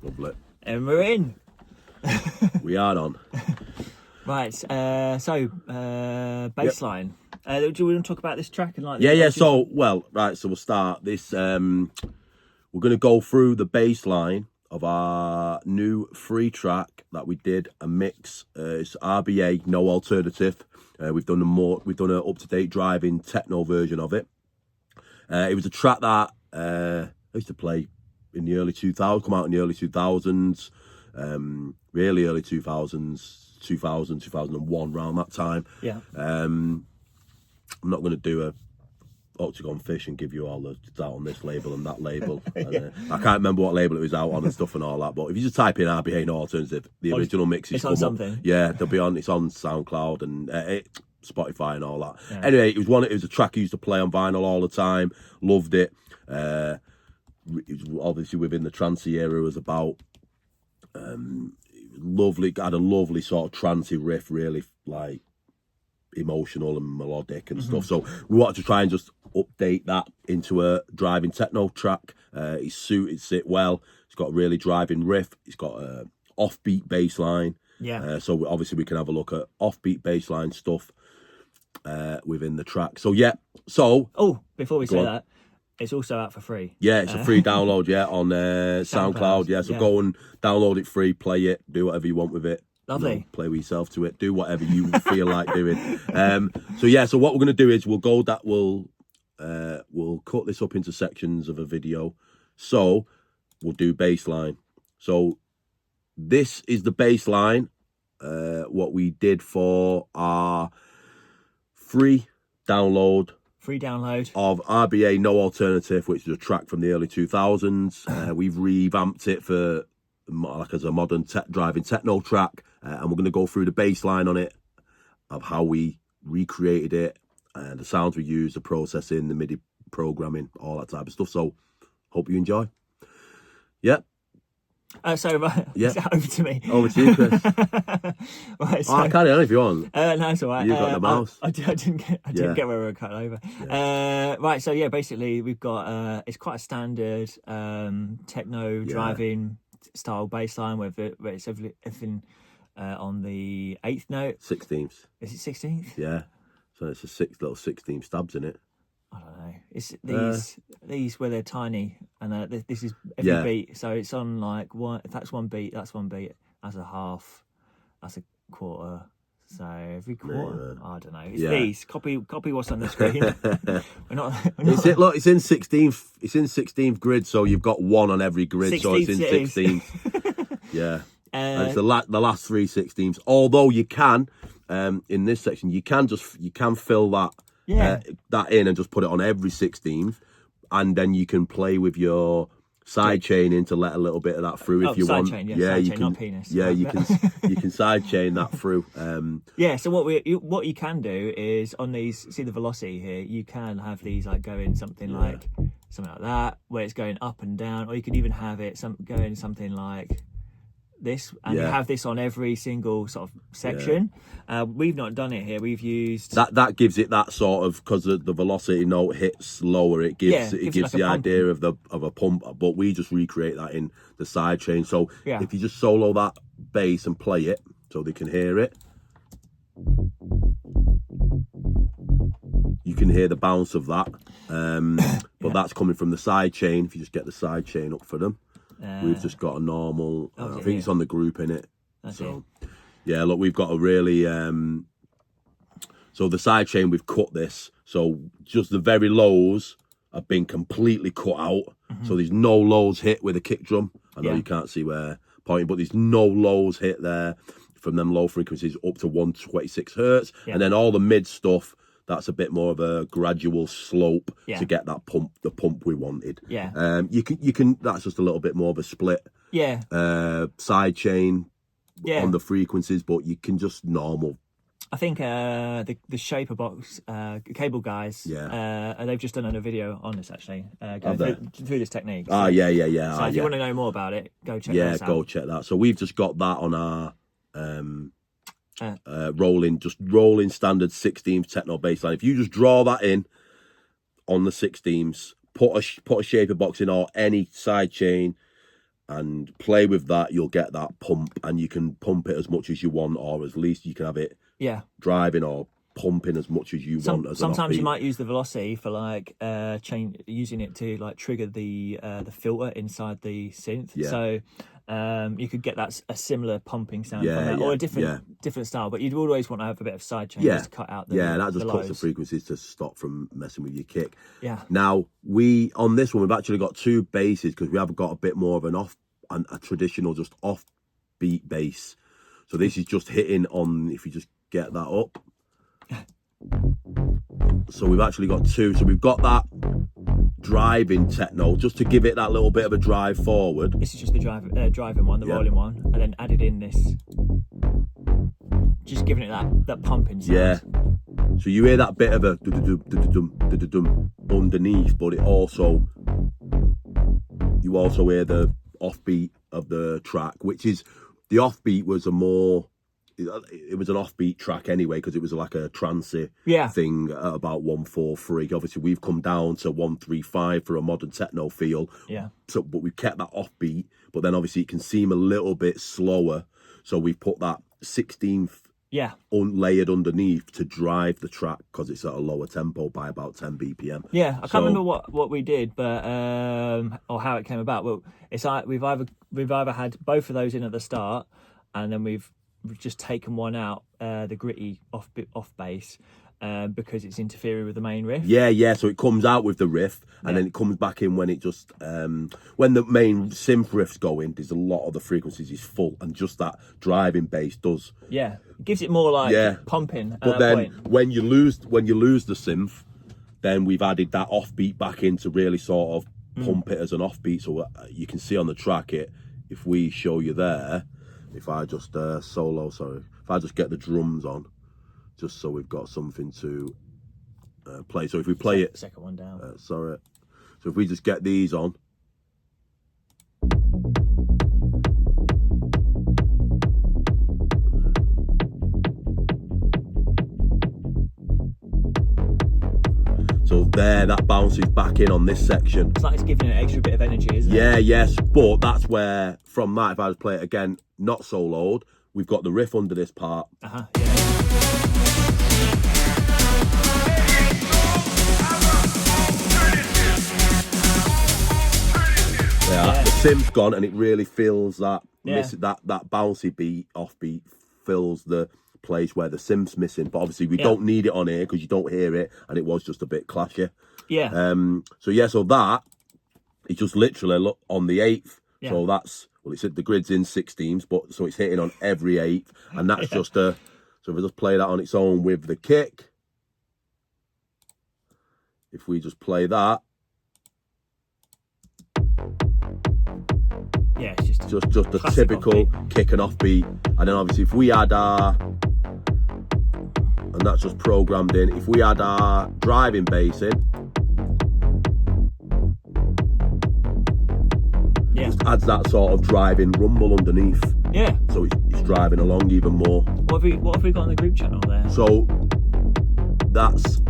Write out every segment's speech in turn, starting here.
Lovely. And we're in. We are on. Right, Bassline. Do you want to talk about this track? And like? Yeah. So we'll start this. We're going to go through the bass line of our new free track that we did a mix. It's RBA, no alternative. We've done an up-to-date driving techno version of it. It was a track that I used to play in the early 2000s, come out in the early 2000s, really early 2000s, 2001, around that time. Yeah. I'm not going to do a Octagon Fish and give you all the out on this label and that label. And, I can't remember what label it was out on and stuff and all that. But if you just type in RBA no alternative, the original mixes come something. up. Yeah, they'll be on. It's on SoundCloud and Spotify and all that. Yeah. Anyway, it was a track I used to play on vinyl all the time. Loved it. It was obviously within the trancey era. It was about lovely. Had a lovely sort of trancey riff, really like emotional and melodic and stuff. So we wanted to try and just update that into a driving techno track. It's suited it well. It's got a really driving riff. It's got a offbeat bass line. Yeah. So obviously we can have a look at offbeat bass line stuff within the track. So yeah. So before we say that, it's also out for free. Yeah, it's a free download. Yeah, on SoundCloud. Yeah, so go and download it free, play it, do whatever you want with it. Lovely. You know, play with yourself to it. Do whatever you feel like doing. So what we're going to do is we'll cut this up into sections of a video. So we'll do bass line. So this is the bass line. What we did for our free download of RBA No Alternative, which is a track from the early 2000s. We've revamped it for as a modern driving techno track, and we're going to go through the bass line on it, of how we recreated it, and the sounds we used, the processing, the MIDI programming, all that type of stuff. So hope you enjoy. Yeah. Is that over to me? Over to you, Chris. Right, I'll carry on if you want. No, it's all right. You've got the mouse. I didn't get where we were cut over. Yeah. Right, so yeah, basically we've got it's quite a standard techno driving style bass line where it's everything on the 8th note. 16th. Is it 16th? Yeah. So it's a 16 stabs in it. I don't know. It's these where they're tiny, and this is every beat. So it's on like one. If that's one beat, that's one beat. That's a half. That's a quarter. So every quarter, I don't know. It's these. Copy what's on the screen. we're not. Look, it's in 16th. It's in 16th grid, so you've got one on every grid. So it's in 16th. Yeah. And it's the last 3 16ths. Although you can, in this section, you can fill that. That in and just put it on every 16th, and then you can play with your side chaining to let a little bit of that through if you want. Chain, you chain, can, not penis. Yeah, you can side chain that through. So what you can do is on these, see the velocity here, you can have these like going something like that, where it's going up and down, or you could even have it going something like this, and you have this on every single sort of section. We've not done it here. We've used that gives it that sort of, because the velocity note hits lower, it gives like the idea of a pump, but we just recreate that in the side chain. So if you just solo that bass and play it so they can hear it, you can hear the bounce of that, but that's coming from the side chain. If you just get the side chain up for them. We've just got a normal, I think it's on the group in it. Look, we've got a really, so the side chain, we've cut this. So just the very lows have been completely cut out. So there's no lows hit with a kick drum. I know you can't see where pointing, but there's no lows hit there from them low frequencies up to 126 hertz. And then all the mid stuff, that's a bit more of a gradual slope to get that the pump we wanted. You can. That's just a little bit more of a split. Side chain on the frequencies, but you can just normal. I think the Shaper Box cable guys, they've just done a video on this actually, through this technique. So, So if you want to know more about it, go check that out. Yeah, go check that. So we've just got that on our rolling standard 16th techno bassline. If you just draw that in on the 16ths, put a Shaper Box in or any side chain, and play with that, you'll get that pump, and you can pump it as much as you want, or at least you can have it driving or pumping as much as you want. As sometimes you might use the velocity for like using it to like trigger the filter inside the synth. So you could get that a similar pumping sound from that, or a different style. But you'd always want to have a bit of side change to cut out the that just the cuts lows. the frequencies to stop from messing with your kick. Yeah. Now on this one we've actually got two basses, because we have got a bit more of a traditional just offbeat bass. So this is just hitting on, if you just get that up. So we've actually got two. So we've got that driving techno, just to give it that little bit of a drive forward. This is just the driving one, the rolling one, and then added in this, just giving it that pumping sound. Yeah. So you hear that bit of a underneath, but you also hear the offbeat of the track, which is, the offbeat was it was an offbeat track anyway, because it was like a trancey thing at about 143. Obviously we've come down to 135 for a modern techno feel. Yeah. So, but we've kept that offbeat, but then obviously it can seem a little bit slower. So we've put that 16th unlayered underneath to drive the track, because it's at a lower tempo by about 10 BPM. Yeah, I can't remember what we did, but or how it came about. Well, it's like we've either had both of those in at the start, and then we've just taken one out, the gritty off bass, because it's interfering with the main riff. Yeah. So it comes out with the riff, and then it comes back in when it just when the main synth riff's going. There's a lot of the frequencies is full, and just that driving bass does. Yeah, it gives it more like pumping. But then when you lose the synth, then we've added that offbeat back in to really sort of pump it as an offbeat. So you can see on the track it. If we show you there. If I just if I just get the drums on, just so we've got something to play. So if we play it, second one down. So if we just get these on, so there, that bounces back in on this section. It's like it's giving it an extra bit of energy, isn't it? Yeah, yes, but that's where, from that, if I just play it again, not soloed, we've got the riff under this part. Yeah, the synth's gone, and it really feels that that bouncy beat, offbeat, fills the place where the synth's missing. But obviously we don't need it on here, because you don't hear it, and it was just a bit clashy. Yeah. So that is just literally, look, on the 8th. Yeah. So that's, well, it's the grid's in 16s, but so it's hitting on every 8th, and that's just so if we just play that on its own with the kick, if we just play that, it's just a typical kick and offbeat. And then obviously if we add our, and that's just programmed in, if we add our driving bass in, just adds that sort of driving rumble underneath. Yeah. So it's driving along even more. What have we got on the group channel there? So that's,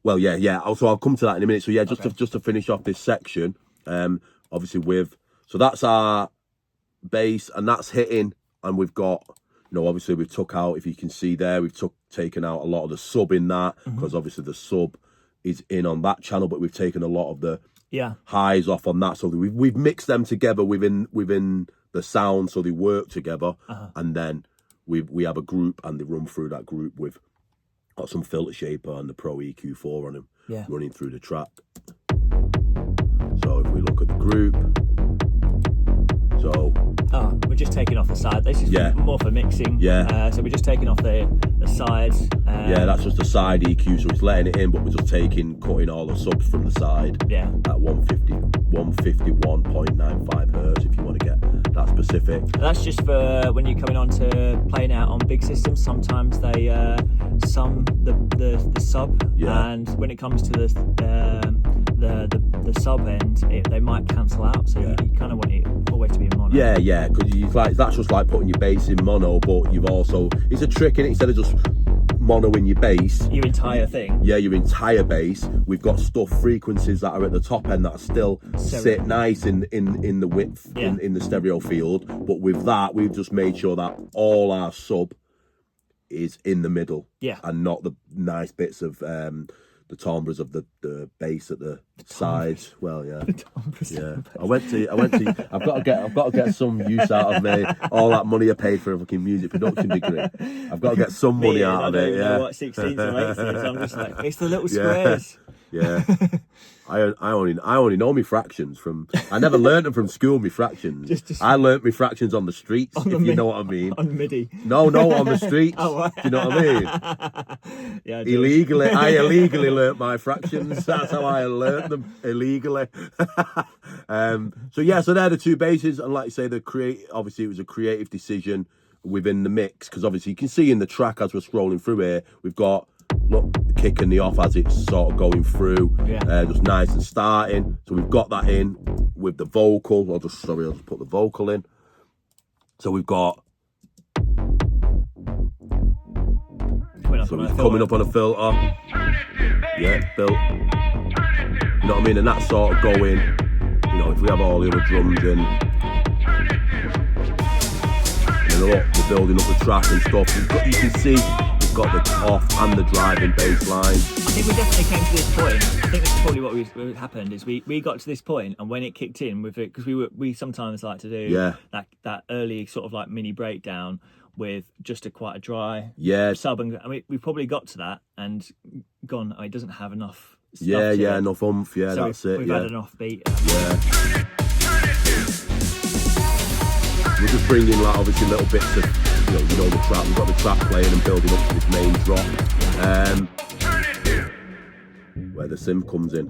well, so I'll come to that in a minute. So just to finish off this section, obviously so that's our bass, and that's hitting, and we've got, obviously we've took out, if you can see there, we've taken out a lot of the sub in that, because obviously the sub is in on that channel, but we've taken a lot of the highs off on that. So we've mixed them together within the sound, so they work together, and then we have a group, and they run through that group with got some filter shaper and the Pro EQ4 on them, running through the track. So if we look at the group, so we're just taking off the side. This is more for mixing. So we're just taking off the sides. That's just a side EQ, so it's letting it in, but we're just cutting all the subs from the side. At 151.95 hertz, if you want to get that specific. And that's just for when you're coming on to playing out on big systems. Sometimes they sum the sub, and when it comes to the sub end, they might cancel out. So you kind of want it always to be in mono. Because that's just like putting your bass in mono, but you've also, it's a trick in it, instead of just mono in your bass, your entire thing. yeah, your entire bass. We've got stuff frequencies that are at the top end that are still sit nice in the width in the stereo field. But with that, we've just made sure that all our sub is in the middle, and not the nice bits of the timbres of the bass at the sides. Well, yeah, I went to. I've got to get some use out of me. All that money I paid for a fucking music production degree. I've got to get some money out of it. Yeah. What 16th or 18th? I'm just like, it's the little squares. Yeah. I only know me fractions from. I never learnt them from school. Me fractions. I learnt me fractions on the streets. If you know what I mean. On MIDI. No, on the streets. Oh, right. Do you know what I mean? Yeah. I illegally learnt my fractions. That's how I learnt them illegally. So they're the two basses, and like you say, obviously it was a creative decision within the mix, because obviously you can see in the track as we're scrolling through here, we've got. Look, the kick and the off as it's sort of going through, just nice and starting. So we've got that in with the vocal. I'll just put the vocal in. So we've got coming up on a filter. Yeah, built. You know what I mean? And that's sort of going. You know, if we have all the other drums in, and look, we're building up the track and stuff. You can see. Got the off and the driving bass line. I think we definitely came to this point. I think this is probably what happened is we got to this point, and when it kicked in with it, because we sometimes like to do that early sort of like mini breakdown with just quite a dry sub, and I mean we probably got to that and gone. Oh, it doesn't have enough stuff enough oomph. Yeah, so that's it. We've had an off beat. Yeah. We're just bringing like obviously little bits of. You know the track. We've got the track playing and building up to this main drop, where the sim comes in.